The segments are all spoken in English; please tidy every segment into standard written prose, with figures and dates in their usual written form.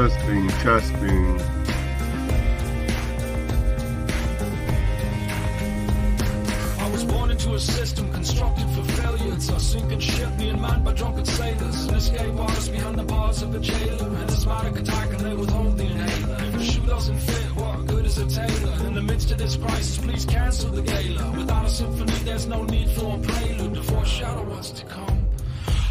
Testing, testing. I was born into a system constructed for failure. It's a sinking ship being manned by drunken sailors. An escape artist behind the bars of a jailer. An asthmatic attack and they withhold the inhaler. If the shoe doesn't fit, what good is a tailor? In the midst of this crisis, please cancel the gala. Without a symphony, there's no need for a prelude to foreshadow what's to come.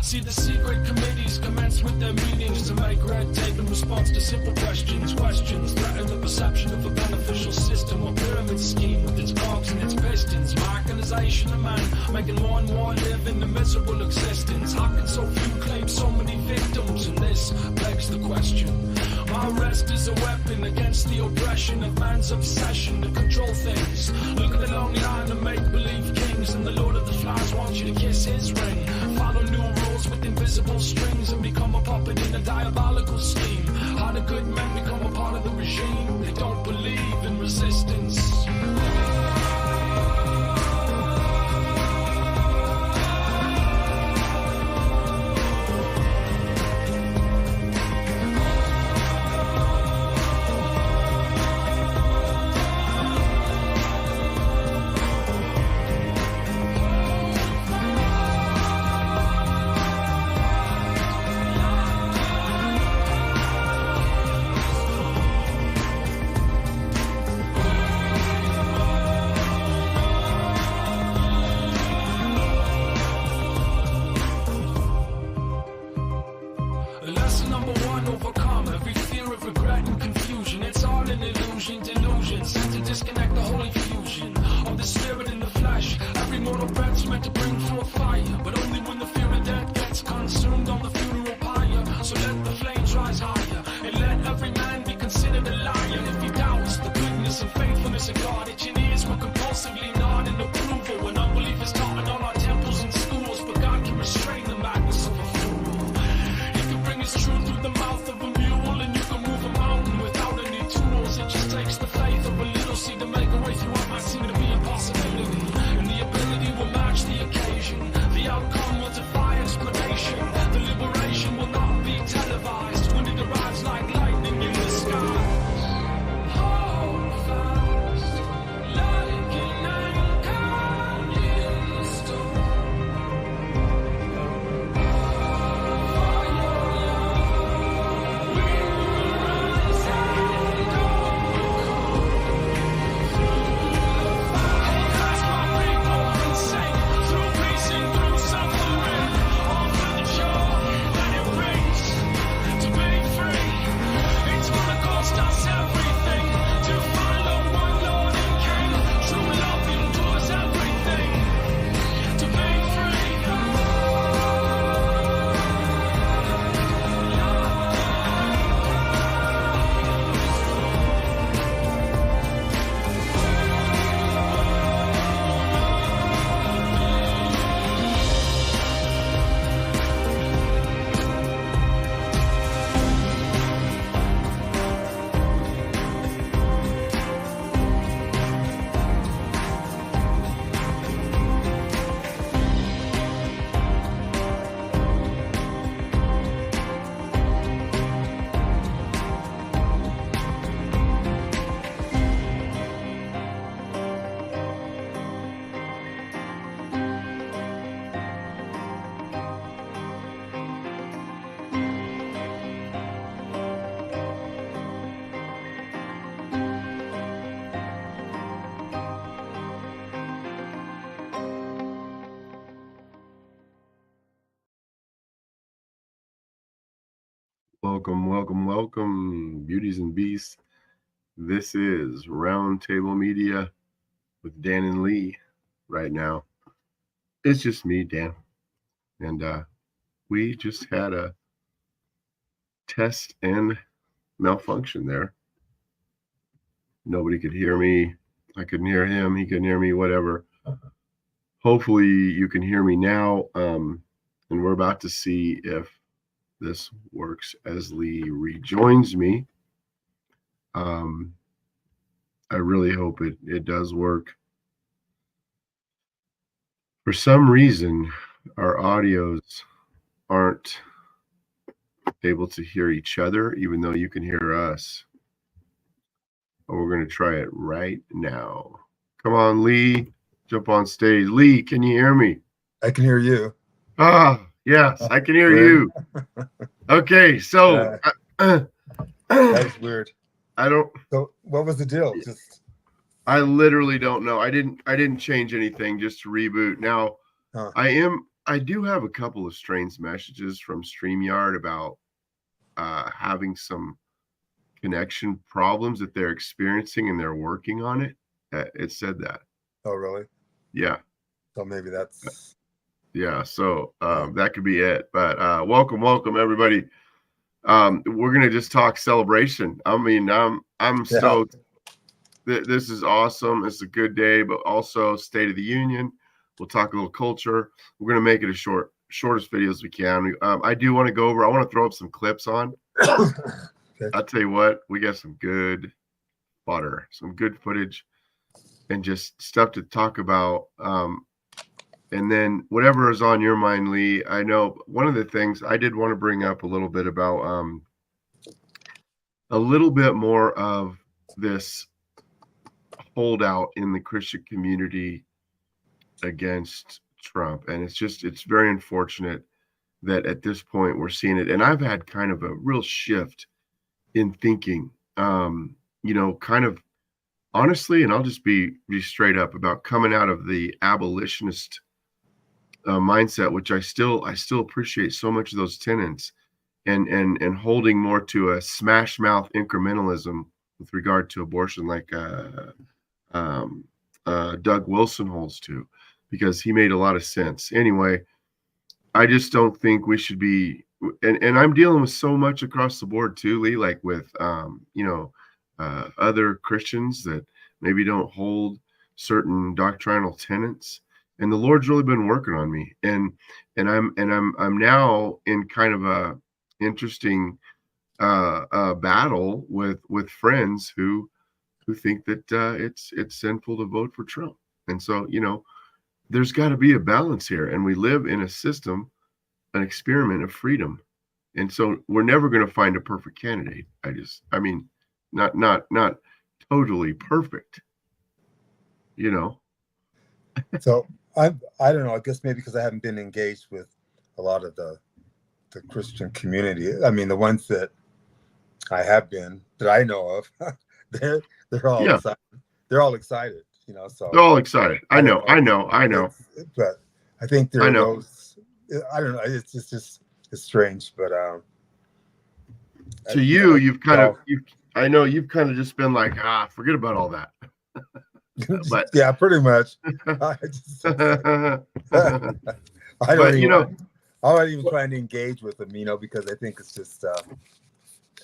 See, the secret committees commence with their meetings to make red tape in response to simple questions. Questions threaten the perception of a beneficial system or pyramid scheme with its cogs and its pistons. Mechanization of man, making more and more live in the miserable existence. How can so few claim so many victims? And this begs the question. My arrest is a weapon against the oppression of man's obsession to control things. Look at the long line of make-believe kings, and the Lord of the Flies wants you to kiss his ring. Follow new rules with invisible strings and become a puppet in a diabolical scheme. How do good men become a part of the regime? They don't believe in resistance. Lesson number one, overcome every fear of regret and confusion. It's all an illusion, delusion, sent to disconnect the holy fusion of the spirit in the flesh. Every mortal breath's meant to bring forth fire, but only when the fear of death gets consumed on the funeral pyre. So let the flames rise higher, and let every man be considered a liar. If he doubts the goodness and faithfulness of God, itching ears will compulsively nod in approval when unbelief is taught in all our temples and schools. But God can restrain the madness of a fool. It's true through the mouth of a mule, and you can move a mountain without any tools. It just takes the faith of a little seed to make a way through what might seem to be impossibility. And the ability will match the occasion. The outcome will defy explanation. The liberation will not be televised when it arrives like lightning in the sky. Hold fast, like an anchor in the storm. Welcome, welcome, welcome, beauties and beasts. This is Roundtable Media with Dan and Lee right now. It's just me, Dan. And we just had a test and malfunction there. Nobody could hear me. I couldn't hear him. He couldn't hear me, whatever. Hopefully you can hear me now. And we're about to see if this works as Lee rejoins me. I really hope it does work. For some reason, our audios aren't able to hear each other, even though you can hear us. But we're going to try it right now. Come on, Lee. Jump on stage. Lee, can you hear me? I can hear you. Ah, yes, I can hear you. Okay, so That's weird. I don't. So what was the deal? Just I literally don't know. I didn't change anything, just to reboot. Now, I do have a couple of strange messages from StreamYard about having some connection problems that they're experiencing, and they're working on it. It said that. Oh, really? Yeah. So maybe that's. Yeah. So that could be it. But welcome everybody. We're gonna just talk celebration. I mean, I'm stoked. This is awesome. It's a good day, but also State of the Union. We'll talk a little culture. We're gonna make it a shortest video as we can. I do want to go over. I want to throw up some clips on. Okay. I'll tell you what, we got some good fodder, some good footage, and just stuff to talk about. And then whatever is on your mind, Lee. I know one of the things I did want to bring up a little bit about a little bit more of this holdout in the Christian community against Trump. And it's very unfortunate that at this point we're seeing it. And I've had kind of a real shift in thinking, kind of honestly, and I'll just be straight up about coming out of the abolitionist mindset, which I still appreciate so much of those tenets, and holding more to a smash mouth incrementalism with regard to abortion, like Doug Wilson holds to, because he made a lot of sense. Anyway, I just don't think we should be, and I'm dealing with so much across the board too, Lee, like with other Christians that maybe don't hold certain doctrinal tenets. And the Lord's really been working on me, and I'm now in kind of a interesting battle with friends who think that it's sinful to vote for Trump. And so, there's got to be a balance here, and we live in a system, an experiment of freedom, and so we're never going to find a perfect candidate. Not totally perfect, So I don't know. I guess maybe because I haven't been engaged with a lot of the Christian community. I mean, the ones that I have been, that I know of, they're all excited. They're all excited, So they're all excited. I know. But I think there are those. I don't know. It's strange, but to you've kind of I know you've kind of just been like, forget about all that. But yeah, pretty much. I don't even try to engage with them, because I think it's just.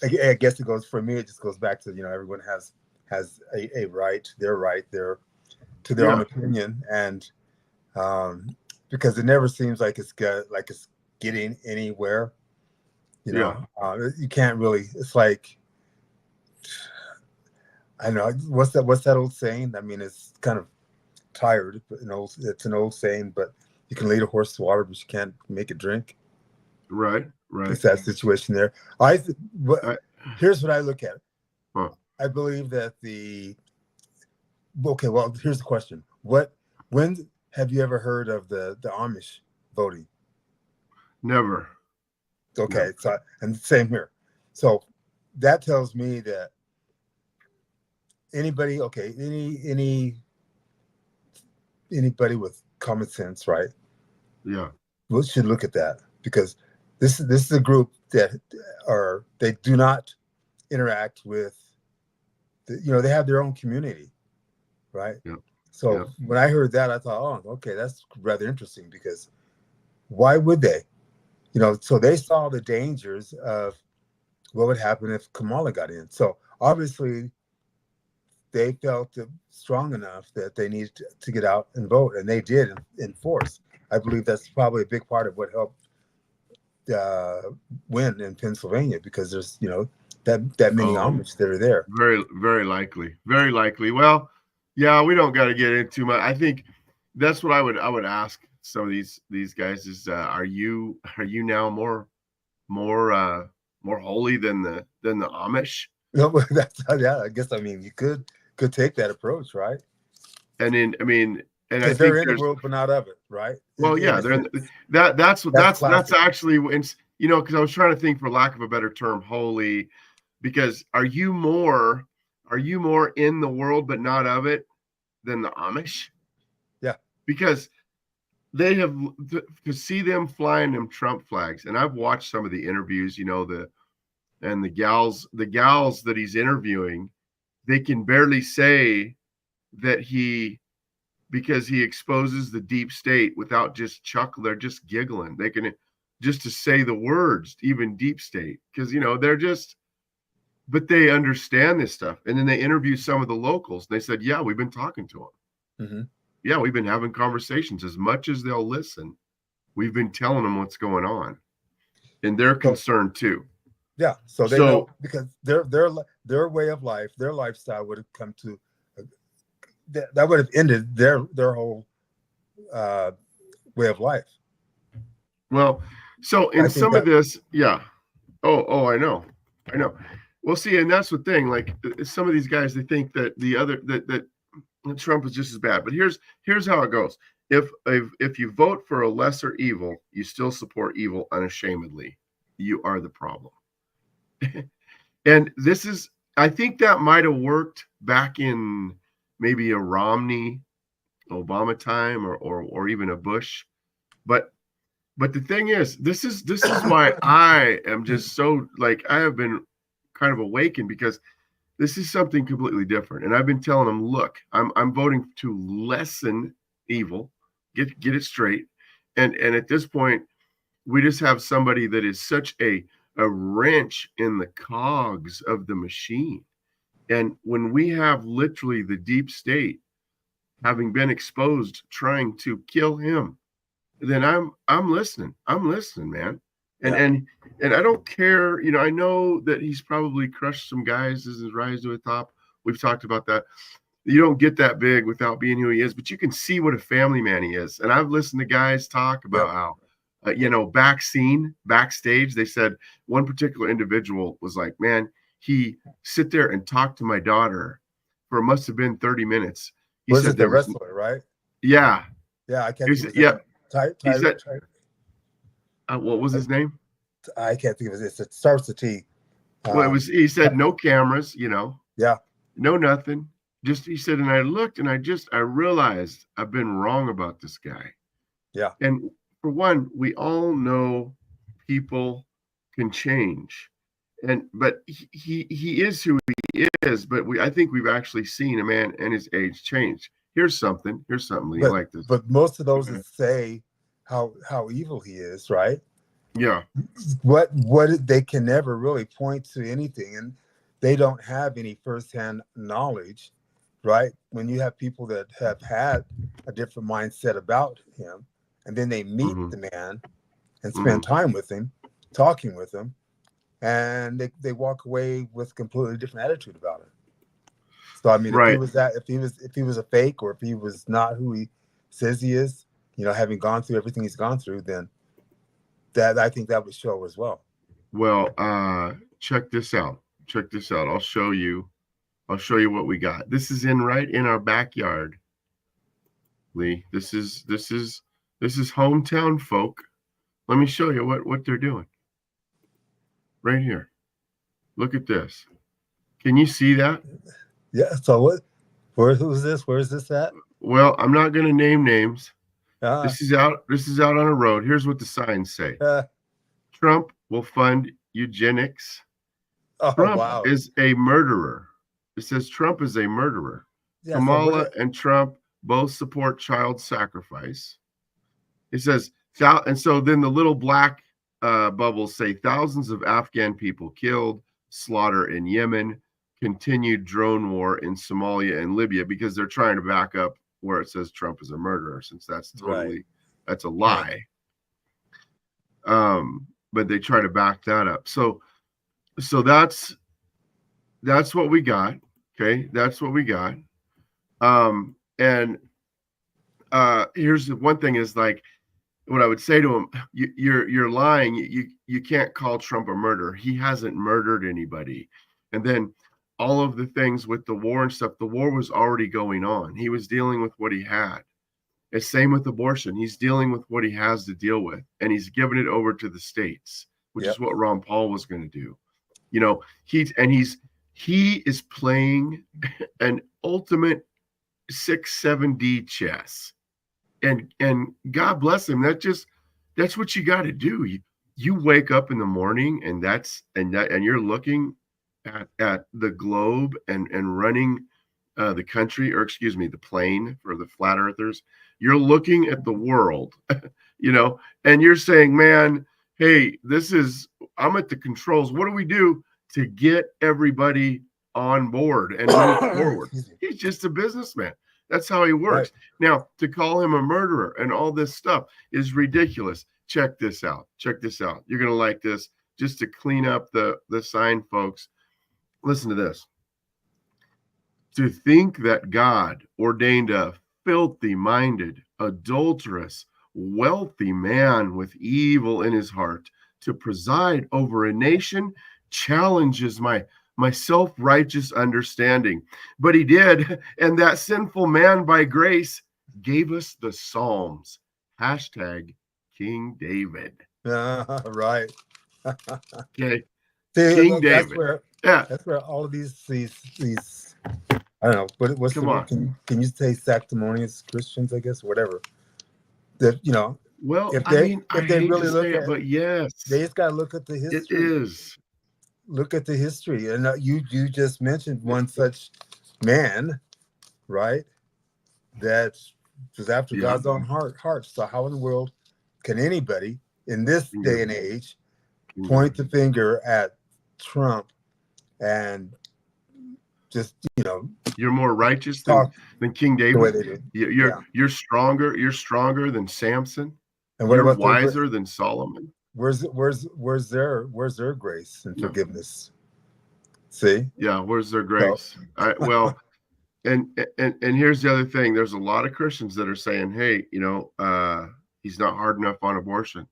I guess it goes for me. It just goes back to everyone has a right, their to their own opinion, and because it never seems like it's getting anywhere. You can't really. It's like. I know what's that old saying? I mean, it's kind of tired, but it's an old saying. But you can lead a horse to water, but you can't make it drink. Right. It's that situation there. Here's what I look at. Huh. I believe that well, here's the question: when have you ever heard of the Amish voting? Never. Okay, so and same here. So that tells me that. Anybody with common sense, right? Yeah. We should look at that, because this is a group that they do not interact with. They have their own community, right? Yeah. So when I heard that, I thought, oh, okay, that's rather interesting, because why would they? So they saw the dangers of what would happen if Kamala got in. So obviously, they felt strong enough that they needed to get out and vote, and they did in force. I believe that's probably a big part of what helped win in Pennsylvania, because there's that many Amish that are there. Very, very likely. Very likely. Well, yeah, we don't got to get into too much. I think that's what I would ask some of these guys is, are you now more more holy than the Amish. No, but yeah. I guess you could take that approach, right? And I think they're in the world but not of it, right? Well, yeah, they're in that's actually, because I was trying to think, for lack of a better term, holy, because are you more in the world but not of it than the Amish? Yeah, because they have, to see them flying them Trump flags, and I've watched some of the interviews, the gals that he's interviewing, they can barely say that because he exposes the deep state without just chuckle. They're just giggling. They can just to say the words, even deep state, because they're just, but they understand this stuff. And then they interview some of the locals, and they said, yeah, we've been talking to them. Mm-hmm. Yeah, we've been having conversations. As much as they'll listen, we've been telling them what's going on, and they're concerned too. Yeah, so they know, because their way of life, their lifestyle would have come to that would have ended their whole way of life. Well, so in some of this, yeah. Oh, I know. Well, see, and that's the thing. Like, some of these guys, they think that that Trump is just as bad. But here's how it goes. If you vote for a lesser evil, you still support evil unashamedly. You are the problem. And I think that might have worked back in maybe a Romney, Obama time, or even a Bush. But the thing is, this is why I am just so, like, I have been kind of awakened, because this is something completely different. And I've been telling them, look, I'm voting to lessen evil, get it straight. And at this point, we just have somebody that is such a wrench in the cogs of the machine. And when we have literally the deep state having been exposed, trying to kill him, then I'm listening. I'm listening, man. And I don't care. I know that he's probably crushed some guys as his rise to the top. We've talked about that. You don't get that big without being who he is, but you can see what a family man he is. And I've listened to guys talk about how, backstage, they said one particular individual was like, man, he sit there and talk to my daughter for, must have been 30 minutes. He said the wrestler, right? Yeah. Yeah, I can't. He said, what was his name? I can't think of it. It starts with T. Well, he said no cameras, Yeah. No nothing. Just, he said, and I looked and I realized I've been wrong about this guy. Yeah. And for one, we all know people can change. But he is who he is. But I think we've actually seen a man and his age change. Here's something, Lee, like this. But most of those that say how evil he is, right? Yeah. What they can never really point to anything, and they don't have any firsthand knowledge, right? When you have people that have had a different mindset about him, and then they meet the man and spend time with him, talking with him, and they walk away with a completely different attitude about it. So I mean, if he was a fake, or if he was not who he says he is, having gone through everything he's gone through, then that, I think that would show as well. Well, check this out. I'll show you what we got. This is right in our backyard, Lee. This is hometown folk. Let me show you what they're doing. Right here. Look at this. Can you see that? Yeah. So who's this? Where is this at? Well, I'm not going to name names. This is out on a road. Here's what the signs say. Trump will fund eugenics. Trump is a murderer. It says Trump is a murderer. Yeah, Kamala and Trump both support child sacrifice. It says, and so then the little black bubbles say thousands of Afghan people killed, slaughter in Yemen, continued drone war in Somalia and Libya, because they're trying to back up where it says Trump is a murderer, since that's that's a lie. But they try to back that up. So that's what we got. Okay, that's what we got. And here's the one thing is, like, what I would say to him, you're lying. You can't call Trump a murderer. He hasn't murdered anybody. And then all of the things with the war and stuff, the war was already going on. He was dealing with what he had. It's same with abortion. He's dealing with what he has to deal with, and he's given it over to the states, which is what Ron Paul was going to do. You know, he is playing an ultimate 6-7D chess. And God bless him. That's what you got to do. You wake up in the morning and you're looking at the globe and running the country, or excuse me, the plane for the flat earthers. You're looking at the world, you know, and you're saying, man, hey, I'm at the controls. What do we do to get everybody on board and move forward? He's just a businessman. That's how he works. Right. Now, to call him a murderer and all this stuff is ridiculous. Check this out. Check this out. You're going to like this. Just to clean up the sign, folks. Listen to this. To think that God ordained a filthy-minded, adulterous, wealthy man with evil in his heart to preside over a nation challenges my self-righteous understanding. But he did, and that sinful man by grace gave us the Psalms. Hashtag King David. Right. Okay. See, King David. That's where all of these I don't know, what's Come on. Can you say sanctimonious Christians, I guess, whatever. That, you know, well, if they really look at it, but yes, they just gotta look at the history. It is. Look at the history. And you just mentioned one such man, right? That was after God's own heart. So how in the world can anybody in this day and age point the finger at Trump and just, you know, you're more righteous than King David? You're stronger. You're stronger than Samson. And you're wiser than Solomon. Where's their grace and forgiveness? See? Yeah, where's their grace? Well, and here's the other thing. There's a lot of Christians that are saying, hey, you know, he's not hard enough on abortion.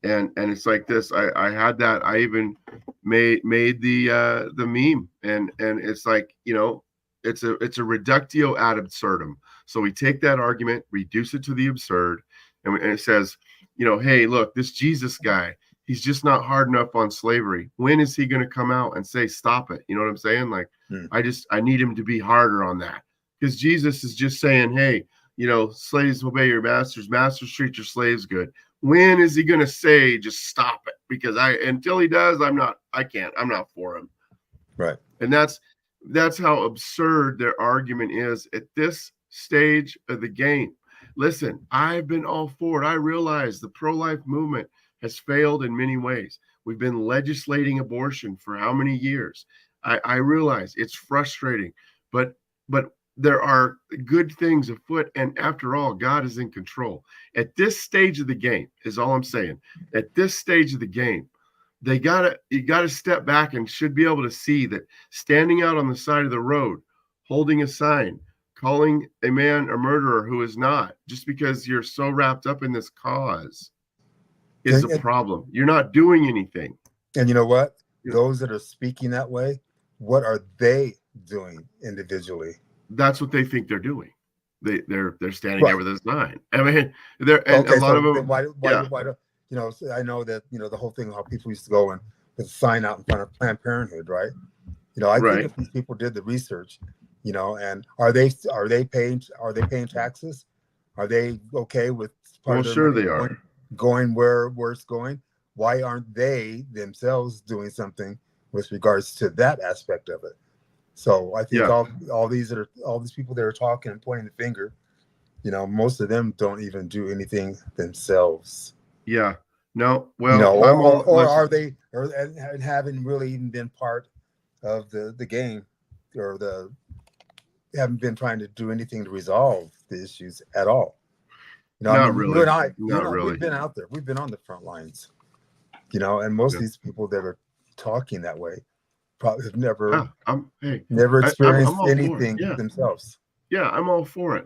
And it's like this. I had that. I even made the meme, and it's like, you know, it's a reductio ad absurdum. So we take that argument, reduce it to the absurd, and it says, you know, hey, look, this Jesus guy, he's just not hard enough on slavery. When is he going to come out and say, stop it? You know what I'm saying? Like, I need him to be harder on that, because Jesus is just saying, hey, you know, slaves obey your masters, masters treat your slaves good. When is he going to say, just stop it? Because until he does, I'm not for him. Right. And that's how absurd their argument is at this stage of the game. Listen, I've been all for it. I realize the pro-life movement has failed in many ways. We've been legislating abortion for how many years? I realize it's frustrating, but there are good things afoot. And after all, God is in control. At this stage of the game is all I'm saying. At this stage of the game, you gotta step back and should be able to see that standing out on the side of the road, holding a sign, calling a man a murderer who is not, just because you're so wrapped up in this cause, is a problem. You're not doing anything. And you know what? Those that are speaking that way, what are they doing individually? That's what they think they're doing. They're standing there with a sign. I mean, a lot of them. Why you know? I know that, you know, the whole thing how people used to go and put a sign out in front of Planned Parenthood, right? You know, I think if these people did the research, you know, and are they paying taxes? Are they okay with part of their money they are going where it's going? Why aren't they themselves doing something with regards to that aspect of it? So I think all these people that are talking and pointing the finger, you know, most of them don't even do anything themselves. Yeah. No. Well, you know, or are they, and haven't really even been part of the game, or haven't been trying to do anything to resolve the issues at all. You know, not really. Really. We've been out there. We've been on the front lines. You know, and most of these people that are talking that way probably have never experienced anything themselves. Yeah, I'm all for it.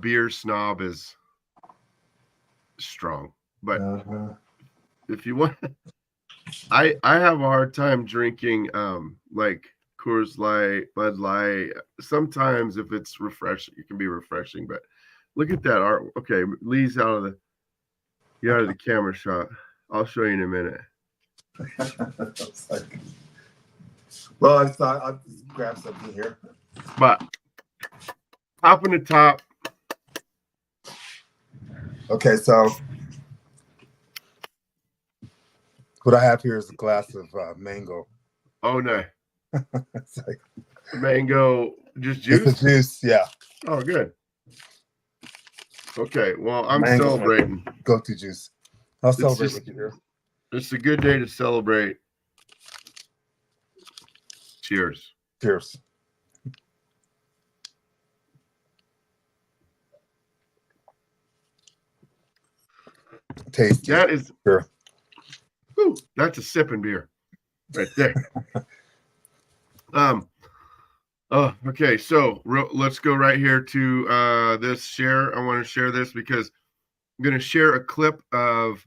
beer snob is strong, but if you want, I have a hard time drinking like Coors Light, Bud Light. Sometimes if it's refreshing, it can be refreshing. But look at that art. Okay, Lee's out of the camera shot. I'll show you in a minute. Well, I thought I'll grab something here. But top in the top. Okay, so what I have here is a glass of mango. Oh no. It's like mango, just juice? It's a juice, yeah. Oh, good. Okay, well, I'm mango celebrating. Go-to juice. I'll celebrate with you here. It's a good day to celebrate. Cheers. Cheers. Tasty. That is. Sure. Whew, that's a sipping beer, right there. Oh, okay. So let's go right here to this share. I want to share this because I'm going to share a clip of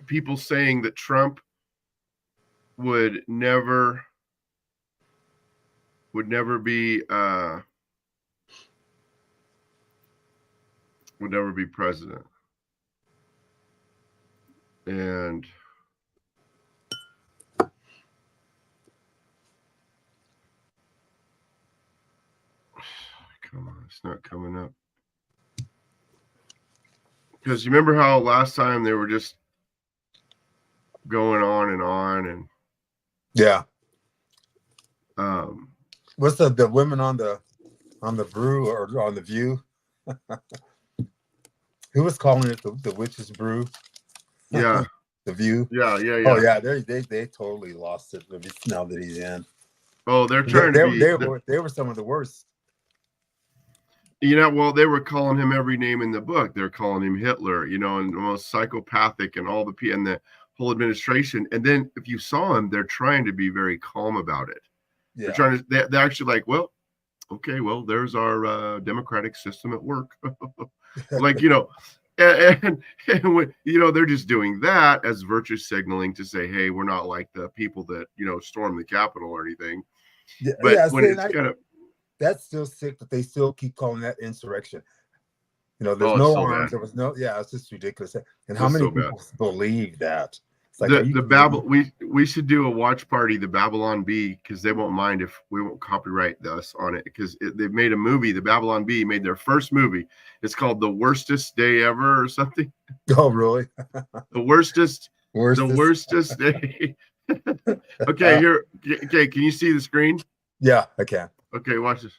people saying that Trump would never be president. And come on, it's not coming up. Because you remember how last time they were just going on and yeah. What's the women on the brew or on the View? Who was calling it the witch's brew? Yeah. The View. Yeah. Oh yeah, they totally lost it now that he's in. Oh, they're trying they were some of the worst. You know, well, they were calling him every name in the book. They're calling him Hitler, and the most psychopathic and all and the whole administration. And then if you saw him, they're trying to be very calm about it. Yeah. They're trying to, they're actually like, well, okay, well, there's our democratic system at work. Like, and when, they're just doing that as virtue signaling to say, hey, we're not like the people that, storm the Capitol or anything. Yeah, but yeah, when it's kind of, that's still sick that they still keep calling that insurrection. There's no arms. There was no, yeah, it's just ridiculous. And how many people believe that? It's like we should do a watch party, the Babylon Bee, because they won't mind if we won't copyright us on it, because they've made a movie. The Babylon Bee made their first movie. It's called The Worstest Day Ever or something. Oh, really? The worstest day. Okay, here. Okay, can you see the screen? Yeah, I can. Okay, watch this.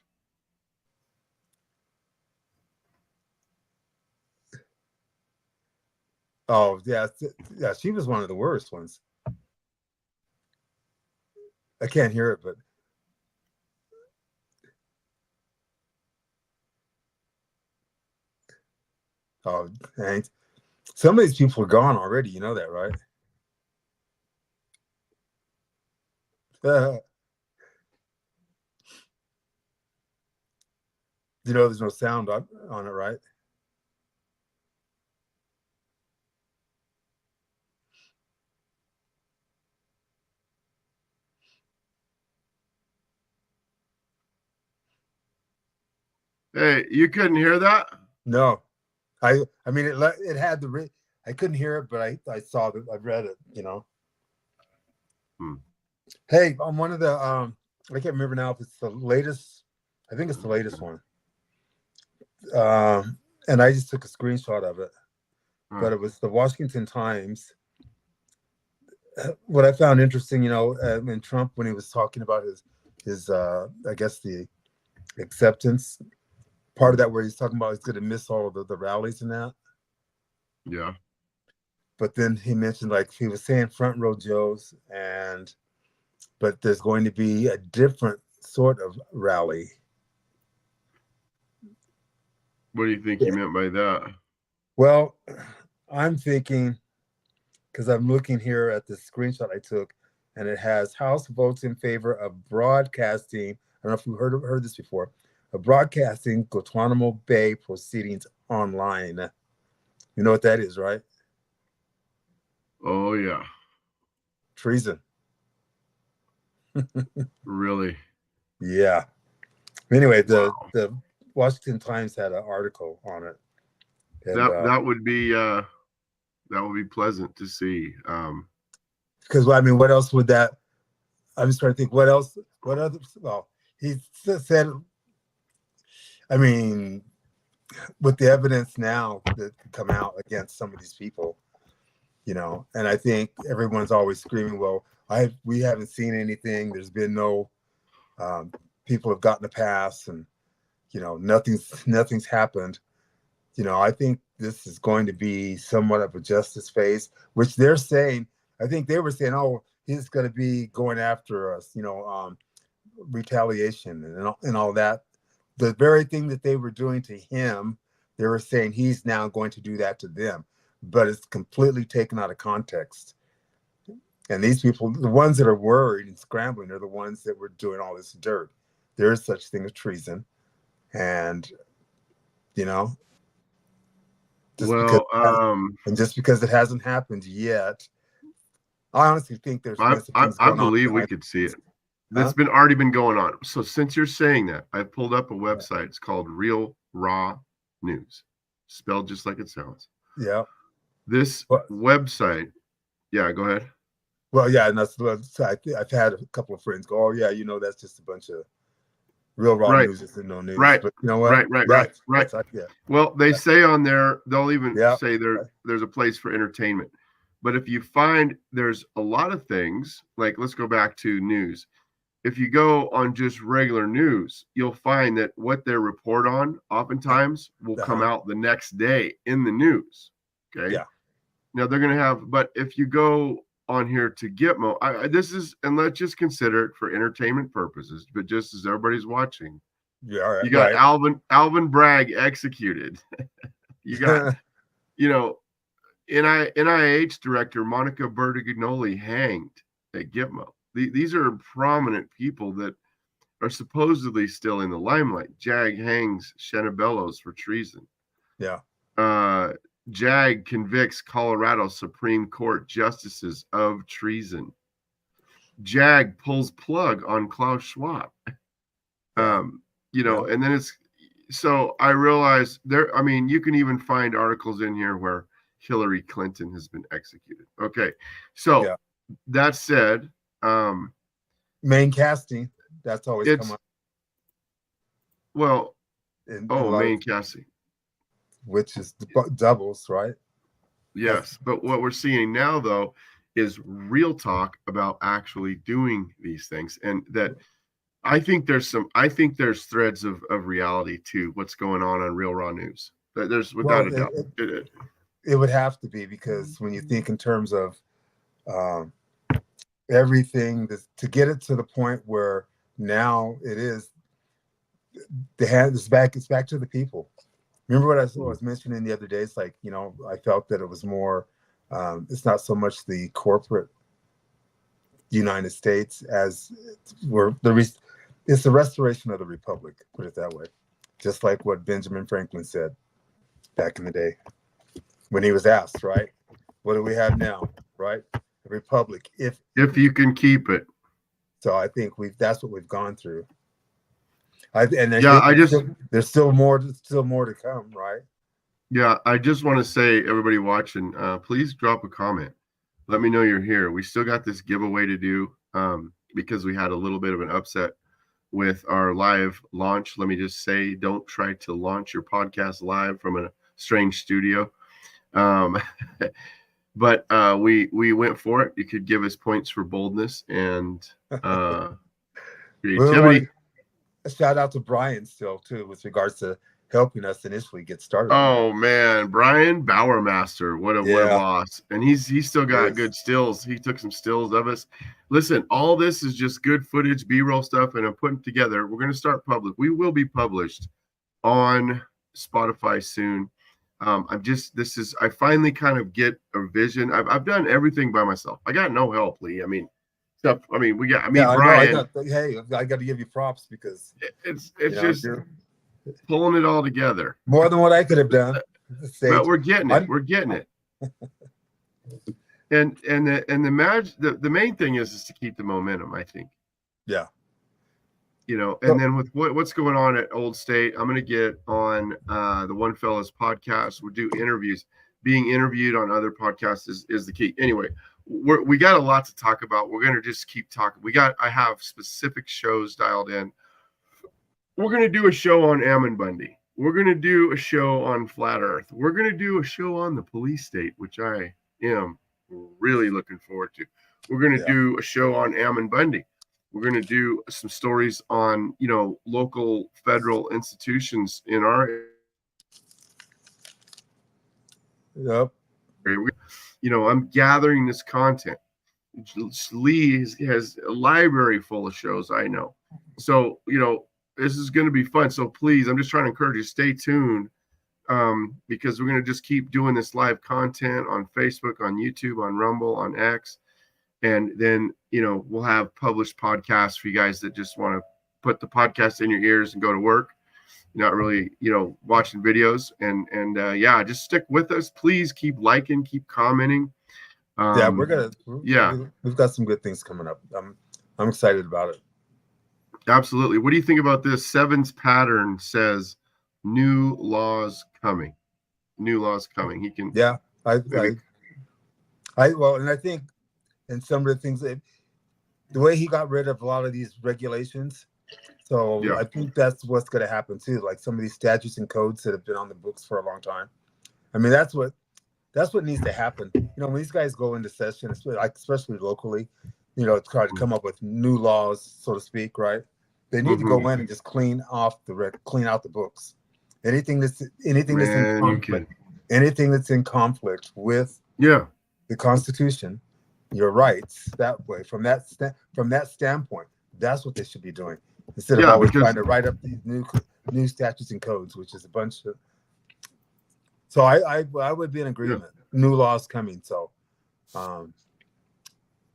Oh, yeah, she was one of the worst ones. I can't hear it, but oh, thanks. Some of these people are gone already. You know that, right? There's no sound on it, right? Hey, you couldn't hear that? No, I mean it had the I couldn't hear it, but I saw that. I read it. Hey, on one of the I can't remember now if it's the latest. I think it's the latest one. And I just took a screenshot of it, but it was the Washington Times. What I found interesting, when Trump, when he was talking about his I guess the acceptance part of that, where he's talking about he's going to miss all of the rallies and that. Yeah. But then he mentioned, like, he was saying front row Joes, but there's going to be a different sort of rally. What do you think he meant by that? Well, I'm thinking, because I'm looking here at the screenshot I took, and it has House votes in favor of broadcasting. I don't know if you heard this before. of broadcasting Guantanamo Bay proceedings online. You know what that is, right? Oh yeah. Treason. Really? Yeah. Anyway, Wow. the Washington Times had an article on it. And, that would be pleasant to see. Because I mean, what else would that? I'm just trying to think. What else? What other? Well, he said. I mean, with the evidence now that can come out against some of these people, you know, and I think everyone's always screaming, "Well, we haven't seen anything. There's been no people have gotten a pass, and you know, nothing's happened." You know, I think this is going to be somewhat of a justice phase, which they're saying. I think they were saying, "Oh, he's going to be going after us," you know, retaliation and all that. The very thing that they were doing to him, they were saying he's now going to do that to them, but it's completely taken out of context. And these people, the ones that are worried and scrambling, are the ones that were doing all this dirt. There is such thing as treason, and you know, just because it hasn't happened yet, I honestly think there's. I believe we could see it. That's already been going on. So since you're saying that, I've pulled up a website. It's called Real Raw News, spelled just like it sounds. Yeah. This website. Yeah, go ahead. Well, yeah, and that's I've had a couple of friends go, "Oh, yeah, you know, that's just a bunch of real raw news. It's no news." Right. But you know what? Right. Yeah. Well, they say on there, they'll even say there's a place for entertainment. But if you find there's a lot of things, like let's go back to news. If you go on just regular news, you'll find that what they report on oftentimes will come out the next day in the news. Okay. Yeah. Now they're going to have, but if you go on here to Gitmo, and let's just consider it for entertainment purposes, but just as everybody's watching, you got Alvin Bragg executed. You got, you know, NIH director Monica Bertagnoli hanged at Gitmo. These are prominent people that are supposedly still in the limelight. JAG hangs Shenna Bellows for treason. Yeah. JAG convicts Colorado Supreme Court justices of treason. JAG pulls plug on Klaus Schwab. You know, and then so I realized you can even find articles in here where Hillary Clinton has been executed. Okay. So that said, main casting, that's always come up. Well, main casting, which is doubles, right? Yes, but what we're seeing now, though, is real talk about actually doing these things, and that I think there's threads of reality to what's going on Real Raw News. There's without a doubt. It would have to be, because when you think in terms of everything to get it to the point where now it is it's back to the people. Remember what I was mentioning the other day? It's like, you know, I felt that it was more it's not so much the corporate United States as it's the restoration of the republic, put it that way. Just like what Benjamin Franklin said back in the day when he was asked, right, what do we have now, right? A republic, if you can keep it. So I think that's what we've gone through. There's still more to come, right? Yeah, I just want to say, everybody watching, please drop a comment. Let me know you're here. We still got this giveaway to do because we had a little bit of an upset with our live launch. Let me just say, don't try to launch your podcast live from a strange studio. But we went for it. You could give us points for boldness and creativity. A shout out to Brian still too, with regards to helping us initially get started. Oh man, Brian Bowermaster, what a boss! And he's still got good stills. He took some stills of us. Listen, all this is just good footage, B-roll stuff, and I'm putting it together. We're going to start public. We will be published on Spotify soon. I finally kind of get a vision. I've done everything by myself. I got no help, Lee. Brian. I got to give you props because it's just pulling it all together. More than what I could have done. But we're getting it. We're getting it. And the main thing is to keep the momentum, I think. Yeah. You know, and then with what's going on at Old State, I'm going to get on the One Fellas podcast. We'll do interviews. Being interviewed on other podcasts is the key. Anyway, we got a lot to talk about. We're going to just keep talking. I have specific shows dialed in. We're going to do a show on Ammon Bundy. We're going to do a show on Flat Earth. We're going to do a show on the police state, which I am really looking forward to. We're going to do a show on Ammon Bundy. We're going to do some stories on, you know, local federal institutions in our area. Yep. You know, I'm gathering this content. Lee has a library full of shows, I know. So, you know, this is going to be fun. So please, I'm just trying to encourage you, stay tuned, because we're going to just keep doing this live content on Facebook, on YouTube, on Rumble, on X. And then, you know, we'll have published podcasts for you guys that just want to put the podcast in your ears and go to work. Not really, you know, watching videos. And yeah, just stick with us. Please keep liking, keep commenting. We've got some good things coming up. I'm excited about it. Absolutely. What do you think about this? Seven's pattern says new laws coming. New laws coming. He can. Yeah. I think, and some of the things that the way he got rid of a lot of these regulations. So I think that's what's going to happen too. Like some of these statutes and codes that have been on the books for a long time. I mean, that's what needs to happen. You know, when these guys go into session, especially locally, you know, try to come up with new laws, so to speak, right? They need to go in and just clean out the books. Anything that's in conflict with the Constitution, your rights, that way, from that standpoint, that's what they should be doing instead of always trying to write up these new statutes and codes, which is a bunch of. So I would be in agreement. New laws coming, so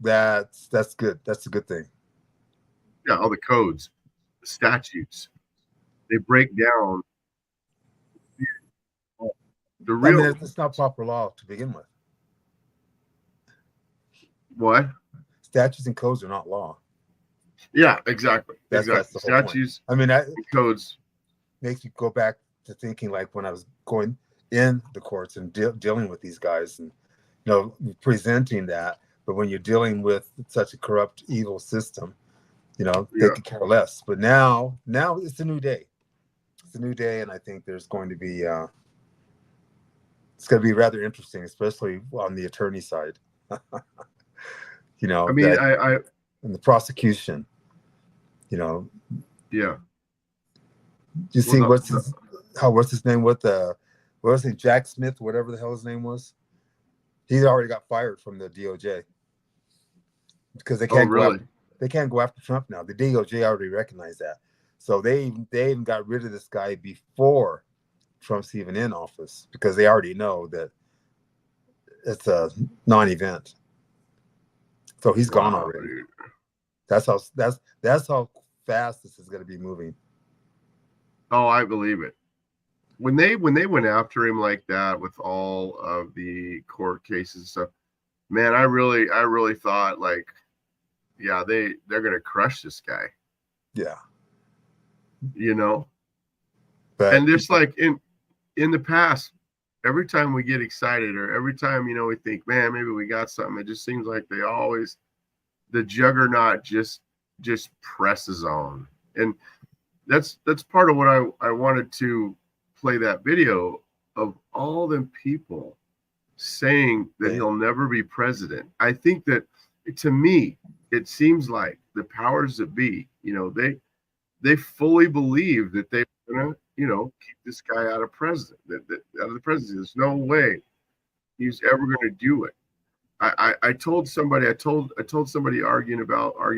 that's good. That's a good thing. Yeah, all the codes, the statutes, they break down the real. I mean, it's not proper law to begin with. What? Statutes and codes are not law. Yeah, exactly. That's the statutes. Point. I mean, and codes makes you go back to thinking like when I was going in the courts and dealing with these guys and, you know, presenting that. But when you're dealing with such a corrupt, evil system, you know, they could care less. But now it's a new day. It's a new day, and I think there's going to be it's going to be rather interesting, especially on the attorney side. You know, I mean, and the prosecution, you know. Yeah. You see what's his name? What was it? Jack Smith, whatever the hell his name was. He already got fired from the DOJ because they can't go after Trump now. The DOJ already recognized that, so they even got rid of this guy before Trump's even in office because they already know that it's a non-event. So he's gone already. Dude. That's how fast this is going to be moving. Oh, I believe it. When they went after him like that with all of the court cases and stuff, man, I really thought like, yeah, they're going to crush this guy. Yeah. You know, and just like in the past, every time we get excited or every time, you know, we think, man, maybe we got something, it just seems like the juggernaut just presses on. And that's part of what I wanted to play that video of all them people saying that he'll never be president. I think that to me, it seems like the powers that be, you know, they fully believe that they're going to, you know, keep this guy out of president, out of the presidency. There's no way he's ever going to do it. I told somebody arguing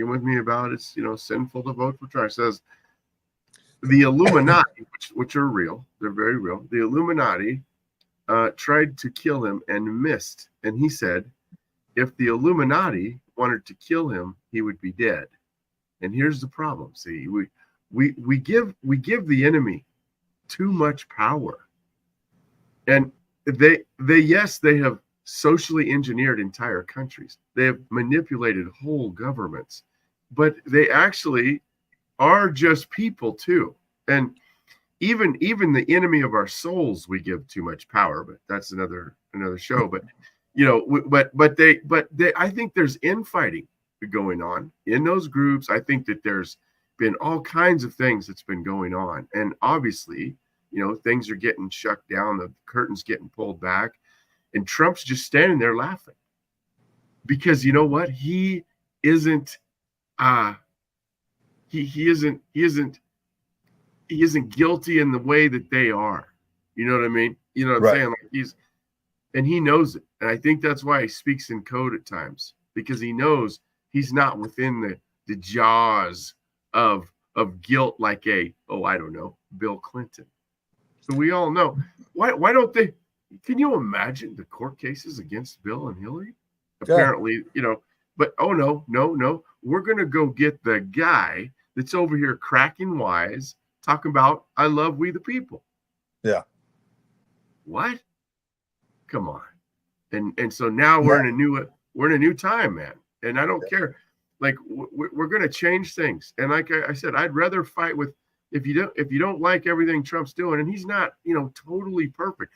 with me about it's, you know, sinful to vote for Trump. Says the Illuminati, which are real, they're very real. The Illuminati tried to kill him and missed. And he said, if the Illuminati wanted to kill him, he would be dead. And here's the problem. See, we give the enemy too much power. And they have socially engineered entire countries. They have manipulated whole governments, but they actually are just people too. And even the enemy of our souls, we give too much power, but that's another show. But they I think there's infighting going on in those groups. I think that there's been all kinds of things that's been going on, and obviously, things are getting shut down, the curtain's getting pulled back, and Trump's just standing there laughing because you know what, he isn't he isn't guilty in the way that they are. You know what I mean? You know what I'm saying? Like and he knows it. And I think that's why he speaks in code at times, because he knows he's not within the jaws of guilt like I don't know, Bill Clinton. So we all know. Why don't they? Can you imagine the court cases against Bill and Hillary? Yeah. Apparently, but no. We're going to go get the guy that's over here cracking wise, talking about, I love we the people. Yeah. What? Come on. And so now we're in a new time, man. And I don't care. Like we're going to change things. And like I said, I'd rather fight with, if you don't like everything Trump's doing, and he's not, totally perfect,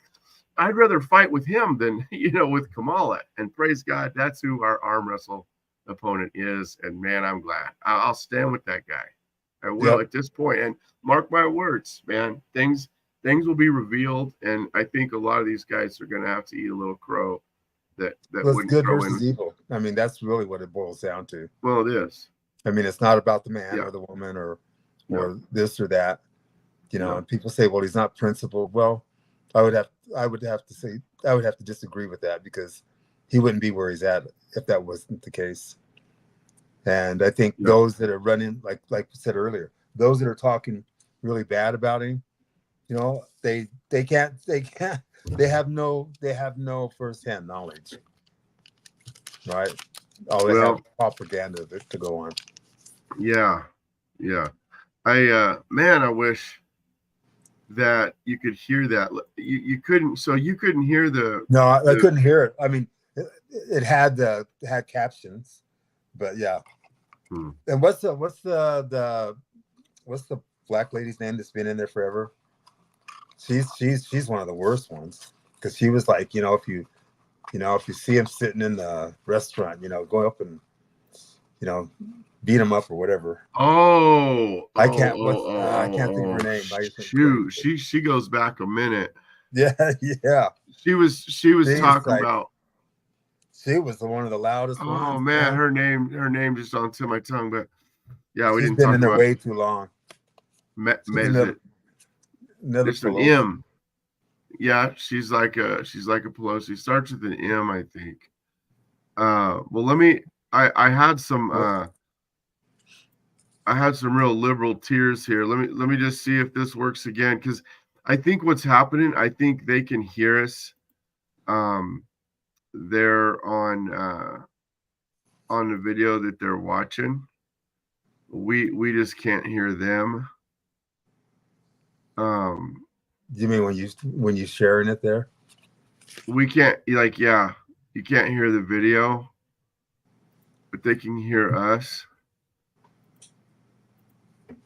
I'd rather fight with him than, with Kamala. And praise God, that's who our arm wrestle opponent is. And man, I'm glad. I'll stand with that guy. I will at this point. And mark my words, man, things will be revealed. And I think a lot of these guys are going to have to eat a little crow that wouldn't good throw versus in. evil. I mean, that's really what it boils down to. Well, it is. I mean, it's not about the man or the woman or this or that, and people say, well, he's not principled. Well, I would have to disagree with that, because he wouldn't be where he's at if that wasn't the case. And I think those that are running, like we said earlier, those that are talking really bad about him, they have no firsthand knowledge, right? Oh, they have propaganda to go on. Yeah. I wish that you could hear that. You couldn't. So you couldn't hear the. No, I couldn't hear it. I mean, it had captions, but yeah. And what's the black lady's name that's been in there forever? She's one of the worst ones, because she was like, if you see him sitting in the restaurant, go up and beat him up or whatever. I can't think of her name. Shoot, she goes back a minute. Yeah. She was talking about. She was one of the loudest ones. Oh man, her name just on to my tongue, but yeah, we didn't been talk in there about way too long. There's an M. Yeah, she's like a Pelosi. Starts with an M, I think. Well, I had some real liberal tears here. Let me just see if this works again, because I think what's happening, I think they can hear us. They're on the video that they're watching. We just can't hear them. You mean when you sharing it there? We can't, you can't hear the video, but they can hear us.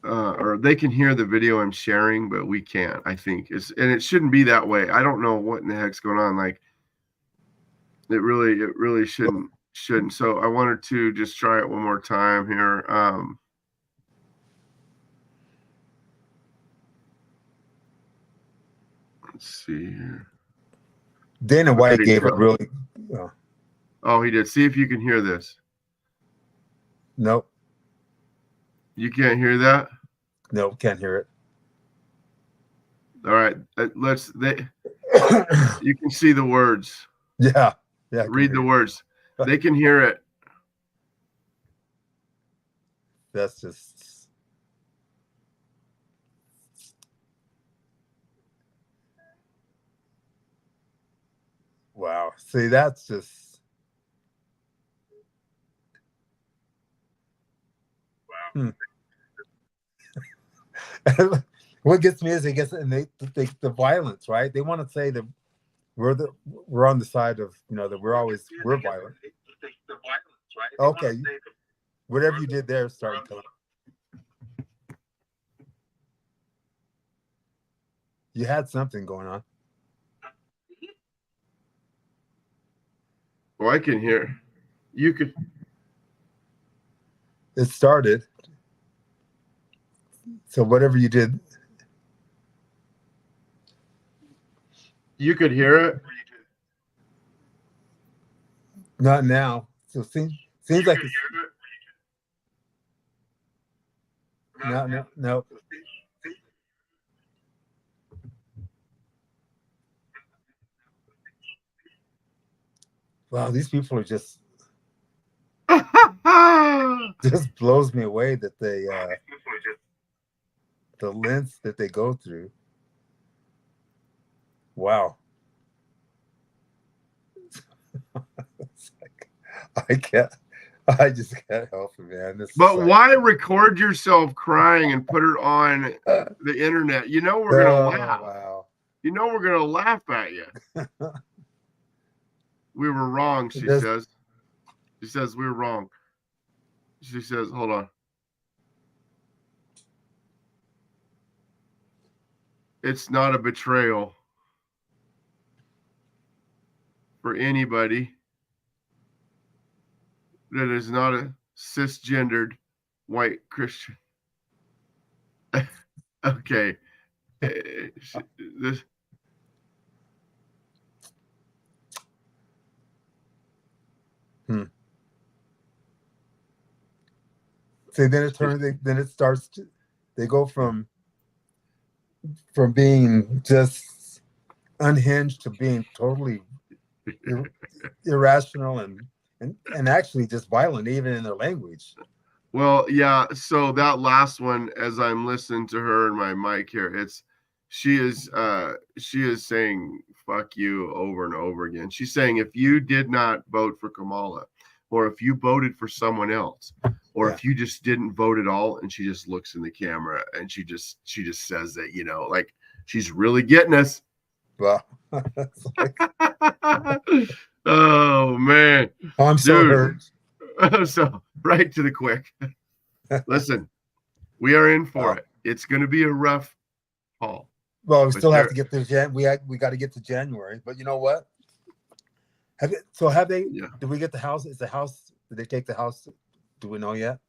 Or they can hear the video I'm sharing, but we can't. I think and it shouldn't be that way. I don't know what in the heck's going on. Like, it really shouldn't. So I wanted to just try it one more time here. Let's see here. Dana White gave a really. Oh, he did. See if you can hear this. Nope. You can't hear that? Nope, can't hear it. All right. You can see the words. Yeah. Read the words. They can hear it. That's just. Wow. See, that's just. Wow. What gets me is the violence, right? They want to say that we're on the side of, that we're violent. The violence, right? Okay, whatever you did there started coming. You had something going on. Well, I can hear. You could. It started. So whatever you did. You could hear it. Not now. So seems like it's. No. Wow, these people are just blows me away that they the lengths that they go through. Wow. I just can't help it, man. But why record yourself crying and put it on the internet? You know we're gonna laugh. Wow. You know we're gonna laugh at you. We were wrong, she says. She says we were wrong. She says, hold on. It's not a betrayal for anybody that is not a cisgendered white Christian. Okay. This. See, then it starts. They go from being just unhinged to being totally irrational and actually just violent, even in their language. Well, yeah. So that last one, as I'm listening to her in my mic here, she is saying "fuck you" over and over again. She's saying if you did not vote for Kamala, or if you voted for someone else, or if you just didn't vote at all, and she just looks in the camera and she just says that, like she's really getting us. Wow. Oh man. I'm so hurt. So right to the quick. Listen, we are in for it. It's going to be a rough haul. Well, we still have to get to we got to get to January, but you know what? Have they? Yeah. Did we get the House? Is the House? Did they take the House? Do we know yet?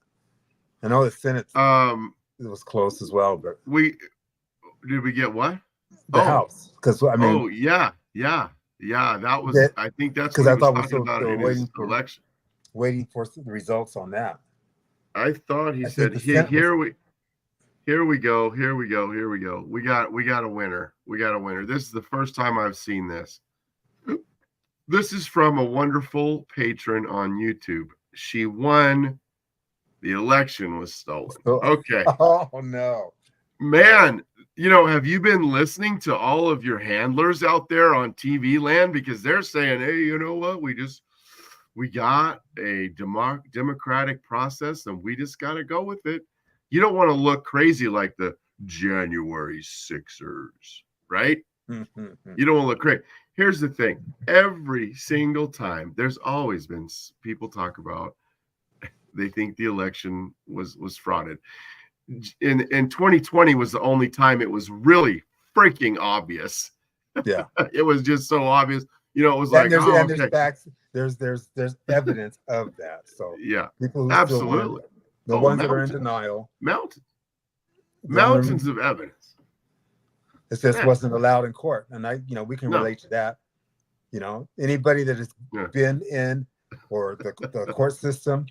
I know the Senate. It was close as well, but did we get what? The House, because I mean. Oh yeah. That was. I think that's because I thought we were waiting for election. Waiting for the results on that. I thought he said, "Here we go. We got a winner. This is the first time I've seen this. This is from a wonderful patron on YouTube. She won. The election was stolen. Okay. Oh no, man. Have you been listening to all of your handlers out there on TV land? Because they're saying, hey, you know what? We got a democratic process and we just got to go with it. You don't want to look crazy like the January Sixers, right? You don't want to look crazy. Here's the thing. Every single time, there's always been people talk about they think the election was frauded. In 2020 was the only time it was really freaking obvious. Yeah. It was just so obvious. It was like, there's facts. There's evidence of that. So yeah, people who absolutely. The ones that are in denial. Mountains of evidence. It just wasn't allowed in court. And we can relate to that. Anybody that has been in or the court system,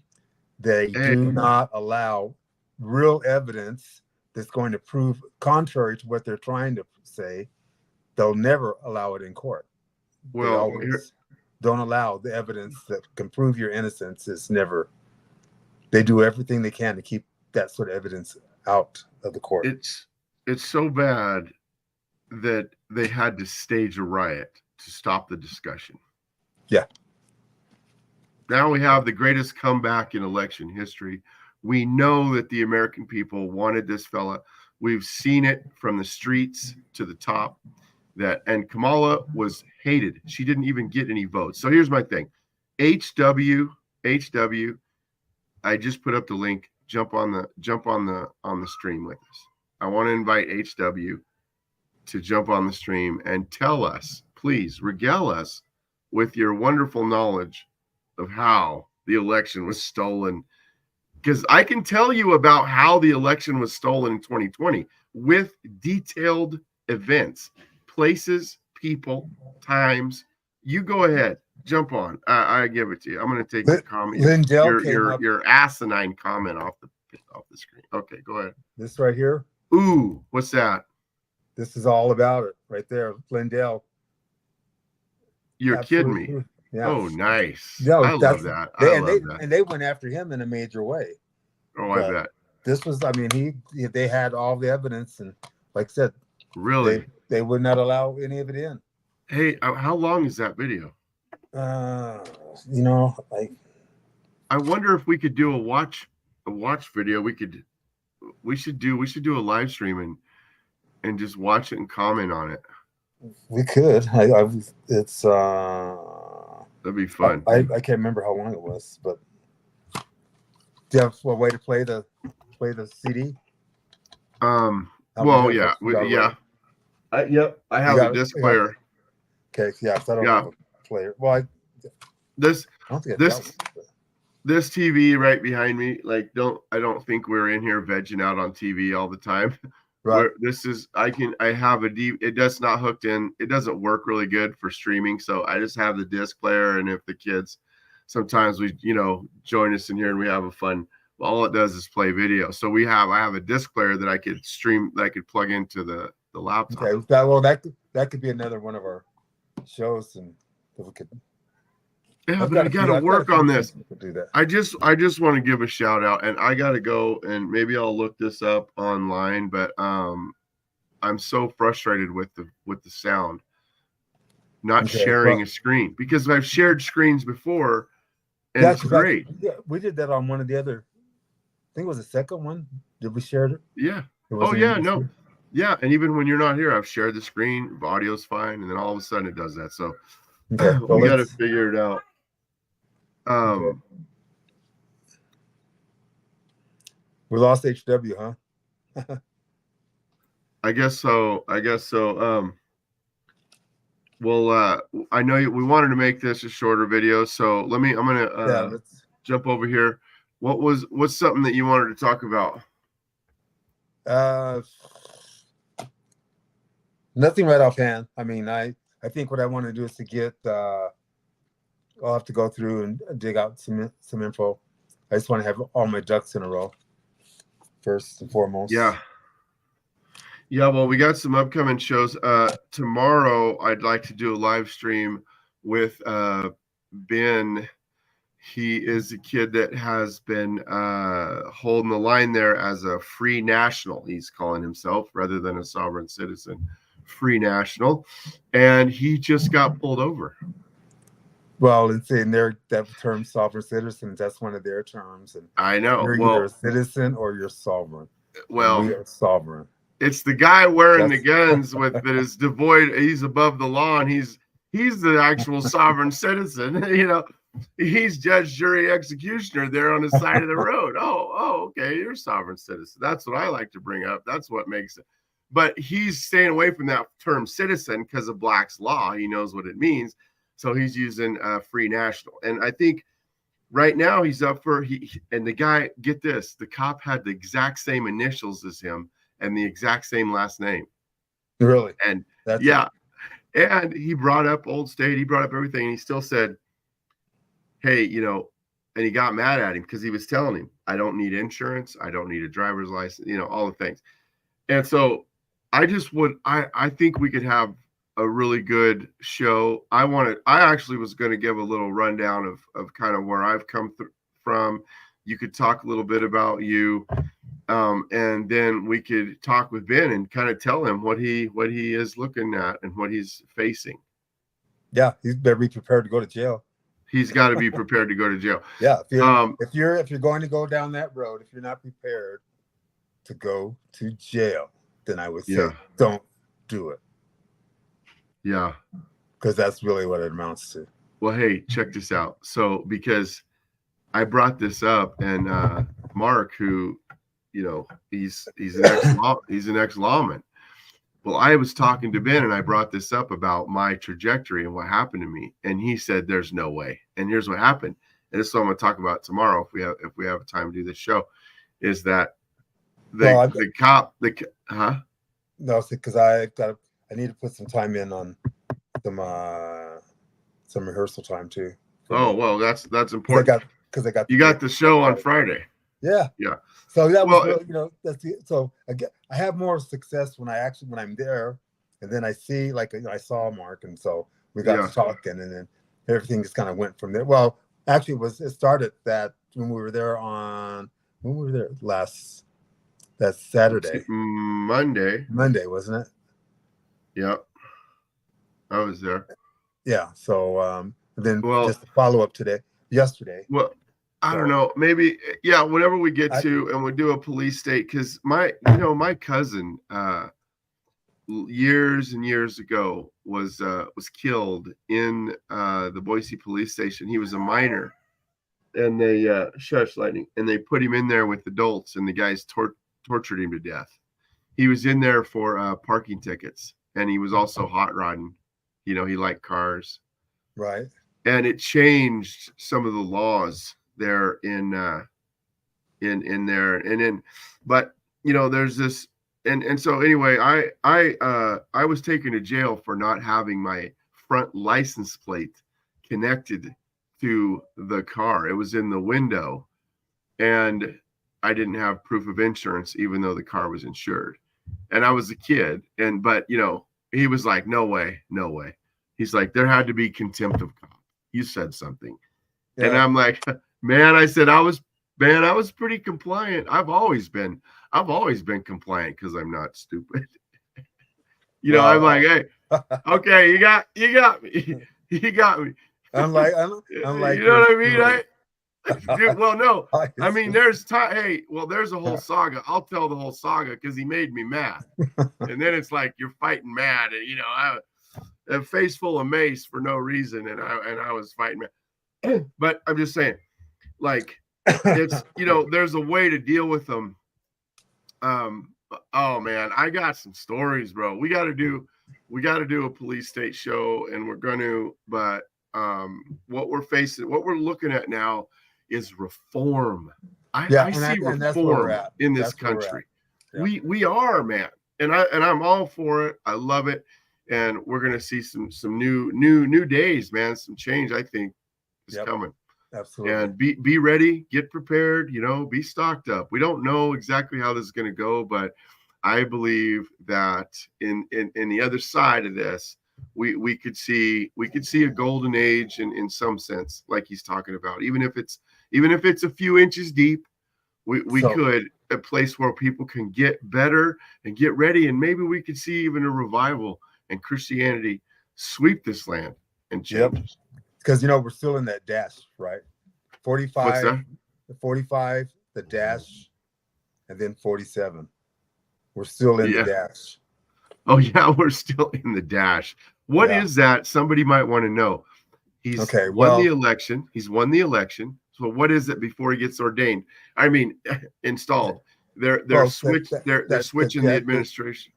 they do not allow real evidence that's going to prove contrary to what they're trying to say. They'll never allow it in court. Well, don't allow the evidence that can prove your innocence. They do everything they can to keep that sort of evidence out of the court. It's so bad that they had to stage a riot to stop the discussion. Yeah. Now we have the greatest comeback in election history. We know that the American people wanted this fella We've seen it from the streets to the top. And Kamala was hated. She didn't even get any votes. So here's my thing. HW, I just put up the link. Jump on the stream with us. I want to invite HW to jump on the stream and tell us, please regale us with your wonderful knowledge of how the election was stolen. Because I can tell you about how the election was stolen in 2020 with detailed events, places, people, times. You go ahead, jump on. I give it to you. I'm going to take the comment. Your asinine comment off the screen. Okay, go ahead. This right here. Ooh, what's that? This is all about it right there, Lindell. You're Absolutely. kidding me. Yeah. Oh, nice. No, I love that. And they went after him in a major way. Oh, I bet. This was, I mean, they had all the evidence, and like I said, really, they would not allow any of it in. Hey, how long is that video? You know, like, I wonder if we could do a watch video. We should do a live stream and just watch it and comment on it. We could. It's that'd be fun. I can't remember how long it was, but do you have a way to play the CD? Well, yeah, yep. I have a disc player. Okay, yeah, so I don't have a player. Well, this TV right behind me, like, I don't think we're in here vegging out on TV all the time. Right. This is, I have it does not hooked in. It doesn't work really good for streaming. So I just have the disc player. And if the kids, sometimes we, join us in here and we have a fun, all it does is play video. So I have a disc player that I could stream, that I could plug into the laptop. Okay. Well, that could be another one of our shows, and if we could. Yeah, but I gotta work on this. I just want to give a shout out, and I gotta go, and maybe I'll look this up online. But I'm so frustrated with the sound, not sharing a screen, because I've shared screens before, and it's great. Yeah, we did that on one of the other. I think it was the second one. Did we share it? Yeah. Oh yeah, no. Yeah, and even when you're not here, I've shared the screen. The audio's fine, and then all of a sudden it does that. So we got to figure it out. We lost HW, huh? I guess so. Well, I know we wanted to make this a shorter video, so I'm gonna jump over here. What's something that you wanted to talk about? Nothing right offhand. I mean, I think what I want to do is to get. I'll have to go through and dig out some info. I just want to have all my ducks in a row, first and foremost. Yeah. Well, we got some upcoming shows. Tomorrow, I'd like to do a live stream with Ben. He is a kid that has been holding the line there as a free national. He's calling himself, rather than a sovereign citizen, free national, and he just got pulled over. Well, and saying that term sovereign citizens, that's one of their terms. And I know. You're either a citizen or you're sovereign. Well, we are sovereign. It's the guy wearing the guns that is devoid. He's above the law, and he's the actual sovereign citizen. He's judge, jury, executioner there on the side of the road. Oh, okay, you're a sovereign citizen. That's what I like to bring up. That's what makes it. But he's staying away from that term citizen because of Black's law. He knows what it means. So he's using free national. And I think right now he's up for, and the guy, get this, the cop had the exact same initials as him and the exact same last name. Really? And and he brought up Old State. He brought up everything. And he still said, hey, and he got mad at him because he was telling him, I don't need insurance. I don't need a driver's license, all the things. And so I think we could have a really good show. I actually was going to give a little rundown of kind of where I've come from. You could talk a little bit about you, and then we could talk with Ben and kind of tell him what he is looking at and what he's facing. Yeah, he's better be prepared to go to jail. He's got to be prepared to go to jail. Yeah, if you're going to go down that road, if you're not prepared to go to jail, then I would say Yeah. don't do it, Yeah. because that's really what it amounts to. Well, hey, check this out. So because I brought this up, and Mark, who, you know, he's an ex-lawman. Well, I was talking to Ben, and I brought this up about my trajectory and what happened to me, and he said, "There's no way." And here's what happened, and this is what I'm going to talk about tomorrow if we have time to do this show, is that the cop. No, because I need to put some time in on some rehearsal time too. Oh, well, that's important. You got the show on Friday. Yeah. Yeah. So that was really, you know, so again, I have more success when I'm there, and then I see, like, you know, I saw Mark, and so we got to talking, and then everything just kind of went from there. Well, actually, it started that when we were there that Saturday, Monday, wasn't it? Yeah, I was there. Yeah. So then just a follow up yesterday. Well, I don't know. Maybe, yeah, whenever we get to and we do a police state, because my cousin years and years ago was killed in the Boise police station. He was a minor, and they shush lightning, and they put him in there with adults, and the guys tortured him to death. He was in there for parking tickets, and he was also hot rodding. You know, he liked cars, right? And it changed some of the laws there in there, and then, but you know, there's this, and so anyway, I was taken to jail for not having my front license plate connected to the car. It was in the window, and I didn't have proof of insurance, even though the car was insured, and I was a kid, but you know, he was like, no way. He's like, there had to be contempt of cop. You said something. Yeah. And I'm like, man, I said, I was pretty compliant. I've always been compliant because I'm not stupid. You know, I'm like, hey, okay, you got me. You got me. I'm like, you know what I mean? Dude, well, no, I mean, there's time. Hey, well, there's a whole saga. I'll tell the whole saga because he made me mad. And then it's like you're fighting mad, and you know, a face full of mace for no reason, and I was fighting mad. But I'm just saying, like, it's, you know, there's a way to deal with them. Oh man, I got some stories, bro. We got to do a police state show, and we're going to, but what we're looking at now is reform. I see reform in this country. Yeah. We are, man, and I'm all for it. I love it, and we're going to see some new days, man. Some change, I think, is coming. Absolutely. And be ready, get prepared, you know, be stocked up. We don't know exactly how this is going to go, but I believe that in the other side of this, we could see a golden age in some sense, like he's talking about. Even if it's a few inches deep, we could, a place where people can get better and get ready, and maybe we could see even a revival and Christianity sweep this land and change. Yep. Because, you know, we're still in that dash, right? 45, the dash, and then 47. We're still in the dash. Oh, yeah, we're still in the dash. What is that? Somebody might want to know. He's won the election. He's won the election. So what is it before he gets ordained? I mean, installed. They're switching the administration.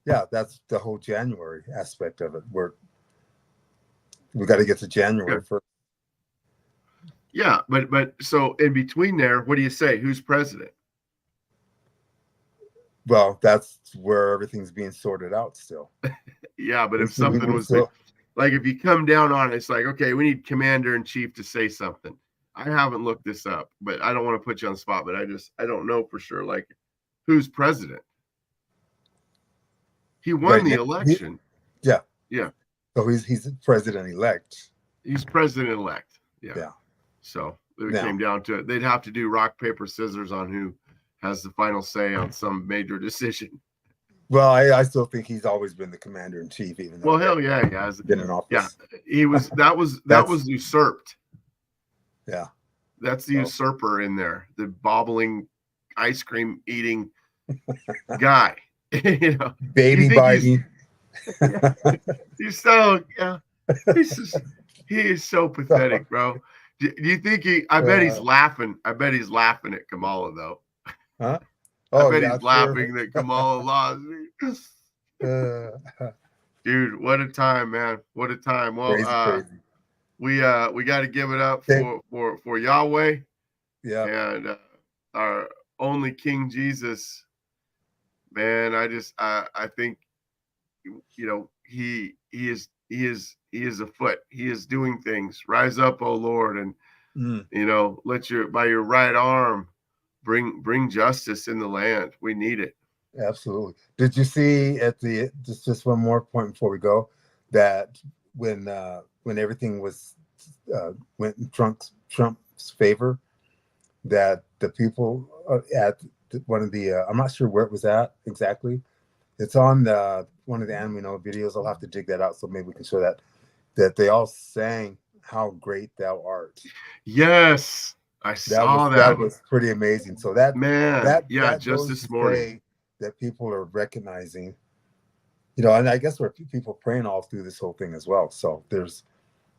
Yeah, that's the whole January aspect of it. We got to get to January first. Yeah, but so in between there, what do you say? Who's president? Well, that's where everything's being sorted out still. Yeah, but if something was like if you come down on it, it's like, okay, we need commander in chief to say something. I haven't looked this up, but I don't want to put you on the spot, but I don't know for sure. Like, who's president? He won the election. Yeah. So he's president-elect. He's president-elect. Yeah. So if it came down to it, they'd have to do rock, paper, scissors on who has the final say on some major decision. Well, I still think he's always been the commander-in-chief, even though hell yeah, he has been in office. Yeah, he was. That was usurped. Yeah, that's the usurper in there, the bobbling, ice cream eating guy. You know, Baby biting. He's so he is so pathetic, bro. Do you think I bet he's laughing. I bet he's laughing at Kamala though. Huh? I bet he's laughing that Kamala lost. Dude, what a time, man. What a time. Well, crazy. We got to give it up for Yahweh. Yeah. And our only King Jesus. Man, I think, you know, he is afoot. He is doing things. Rise up, O Lord, and you know, by your right arm bring justice in the land. We need it. Absolutely. Did you see just one more point before we go, that when everything was went in Trump's favor, that the people at one of the I'm not sure where it was at exactly. It's on one of the Anime No videos. I'll have to dig that out so maybe we can show that they all sang "How Great Thou Art." Yes, I saw that. That was pretty amazing. So that just this morning, that people are recognizing, you know, and I guess there are people praying all through this whole thing as well. So there's,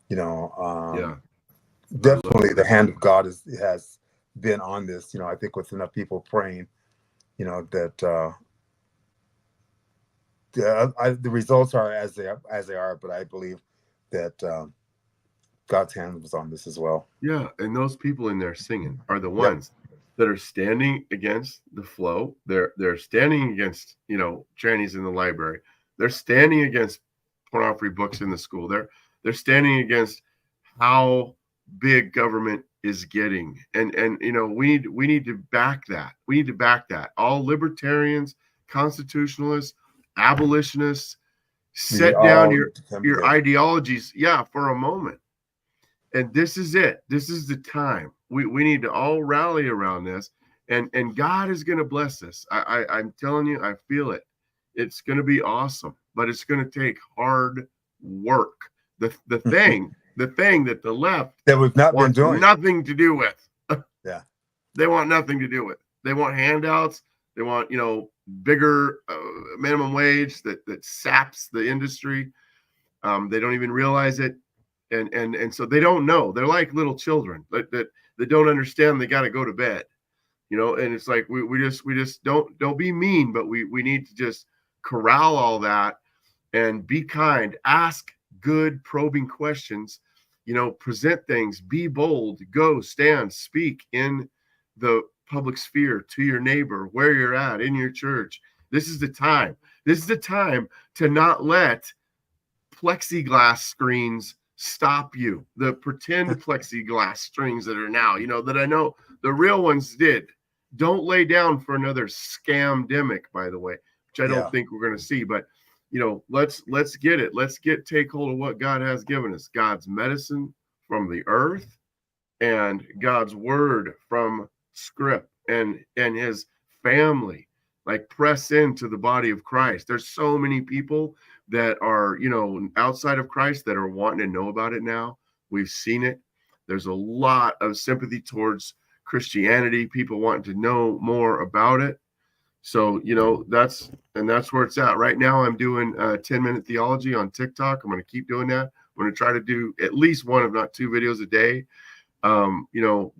you know, definitely the hand of God has been on this. You know, I think with enough people praying, you know, that the results are as they are. But I believe that God's hand was on this as well. Yeah, and those people in there singing are the ones that are standing against the flow. They're standing against, you know, trannies in the library. They're standing against pornography books in the school. They're standing against how big government is getting. And you know, we need to back that. We need to back that. All libertarians, constitutionalists, abolitionists, set down your ideologies, for a moment. And this is it. This is the time. We need to all rally around this, and God is going to bless us. I'm telling you, I feel it. It's going to be awesome, but it's going to take hard work. The thing that the left that we've not been doing nothing to do with. Yeah, they want nothing to do with. They want handouts. They want, you know, bigger minimum wage that saps the industry. They don't even realize it. And so they don't know. They're like little children that don't understand they got to go to bed, you know. And it's like we just don't be mean, but we need to just corral all that and be kind, ask good probing questions, you know, present things, be bold, go stand, speak in the public sphere to your neighbor, where you're at, in your church. This is the time. This is the time to not let plexiglass screens stop you. The pretend plexiglass strings that are now, you know, that I know the real ones did. Don't lay down for another scam-demic, by the way, which I don't think we're going to see. But, you know, let's get it. Let's take hold of what God has given us. God's medicine from the earth and God's word from script and his family. Like, press into the body of Christ. There's so many people that are, you know, outside of Christ that are wanting to know about it now. We've seen it. There's a lot of sympathy towards Christianity, people wanting to know more about it. So, you know, that's where it's at. Right now, I'm doing 10-minute theology on TikTok. I'm going to keep doing that. I'm going to try to do at least one, if not two videos a day. You know,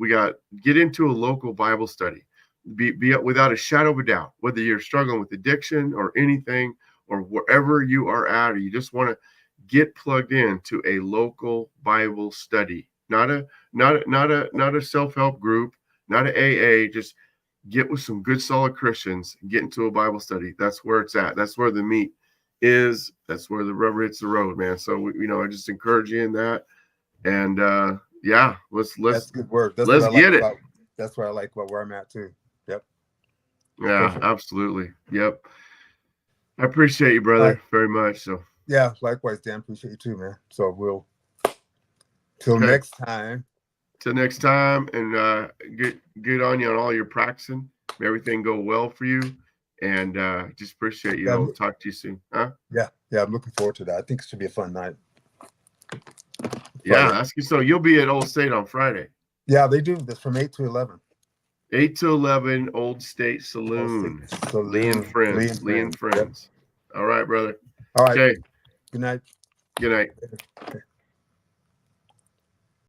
get into a local Bible study. Be without a shadow of a doubt, whether you're struggling with addiction or anything, or wherever you are at, or you just want to get plugged into a local Bible study, not a self-help group, not an AA. Just get with some good, solid Christians, get into a Bible study. That's where it's at. That's where the meat is. That's where the rubber hits the road, man. So, you know, I just encourage you in that. And let's that's good word. Let's get it. That's where I like where I'm at too. Yep. Yeah, perfect. Absolutely. Yep. I appreciate you, brother, very much. So yeah, likewise, Dan. Appreciate you too, man. So till next time. Till next time, and good on you on all your practicing. May everything go well for you, and just appreciate you. I'll talk to you soon. Huh? Yeah, I'm looking forward to that. I think it should be a fun night. Yeah, so you'll be at Old State on Friday. Yeah, they do this from 8 to 11. 8 to 11, Old State Saloon. Lee and friends. Lee and friends. Yep. All right, brother. All right. Okay. Good night. Good night.